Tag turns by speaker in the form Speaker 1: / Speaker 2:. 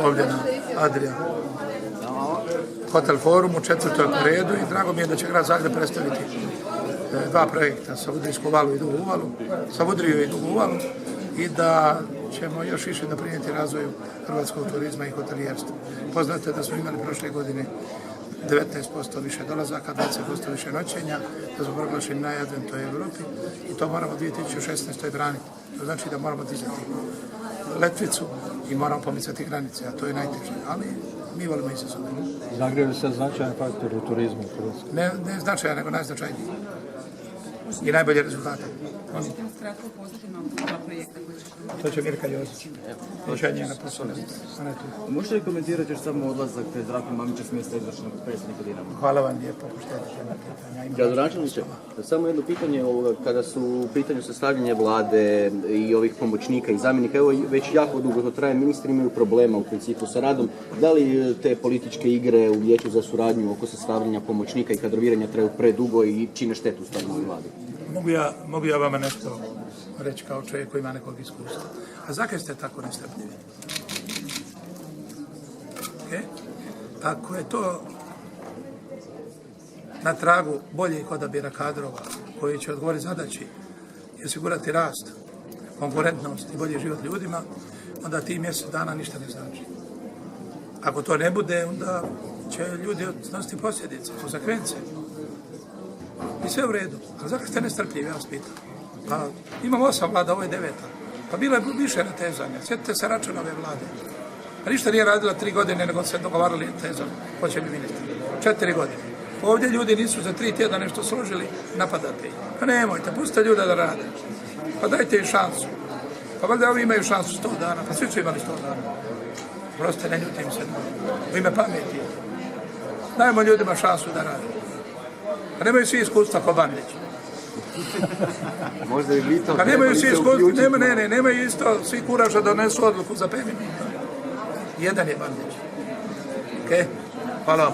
Speaker 1: Ovdje na Adria. Hotel Forum u 4. po redu i drago mi je da će grad Zagreb predstaviti dva projekta, Savudrijsku valu i Dugu uvalu, Savudriju i Dugu uvalu, i da ćemo još više doprinijeti razvoju hrvatskog turizma i hotelijerstva. Poznate da smo imali prošle godine 19% više dolazaka, 20% više noćenja, da smo proglašeni najjadren toj Evropi i to moramo 2016. braniti. To znači da moramo dizati letvicu i moramo pomicati granice, a to je najteže. Ali mi volimo izazove.
Speaker 2: Zagreb je sad značajan faktor u turizmu u Hrvatskoj.
Speaker 1: Ne značajan, nego najznačajniji. I najbolje rezultate.
Speaker 3: Možete nas kratko upoznati na dva projekta koji će...
Speaker 1: To će Mirka Jozić. Neće njega posao.
Speaker 4: Možete li komentirati još samo odlazak Zdravka Mamića s mjesta izvršenog predsjednika Dinama?
Speaker 1: Hvala vam lijepo, poštedite na pitanja.
Speaker 5: Gradonačelniče, samo jedno pitanje, kada su u pitanju sastavljanje vlade i ovih pomoćnika i zamjenika, evo već jako dugo to traje, ministri imaju problema u principu sa radom. Da li te političke igre u vijeću za suradnju oko sastavljanja pomoćnika i kadroviranja traju predugo i čine štetu stabilnoj vladi?
Speaker 1: Mogu ja vama nešto reći kao čovjek koji ima nekog iskustva. A zakaj ste tako nestrpljivi? Ako je to na tragu boljih odabira kadrova koji će odgovoriti zadaći i osigurati rast, konkurentnost i bolji život ljudima, onda ti mjesec dana ništa ne znači. Ako to ne bude, onda će ljudi snositi posljedice, konsekvence. I sve u redu. A zakaj ste nestrpljivi, ja vas pitam? Pa imamo 8 vlada, ovo je 9. Pa bilo je više natezanja. Sjetite se Račanove vlade. Pa ništa nije radila 3 godine, nego se dogovarali natezama. Hoće li ministar? 4 godine. Ovdje ljudi nisu za 3 tjedna nešto složili, napadate ih. Pa nemojte, pustite ljude da rade. Pa dajte im šansu. Pa valjda ovi imaju šansu 100 dana, pa svi su imali 100 dana. Proste, ne ljutim se. U ime pameti. Dajmo ljudima šansu da rade. Pa nemaju svi iskustva ko Bandić.
Speaker 5: Možda i vi to...
Speaker 1: Pa nemaju svi iskustva, nemaju isto svi kuraža da donesu odluku za 5 minuta. Jedan je Bandić. Hvala vam.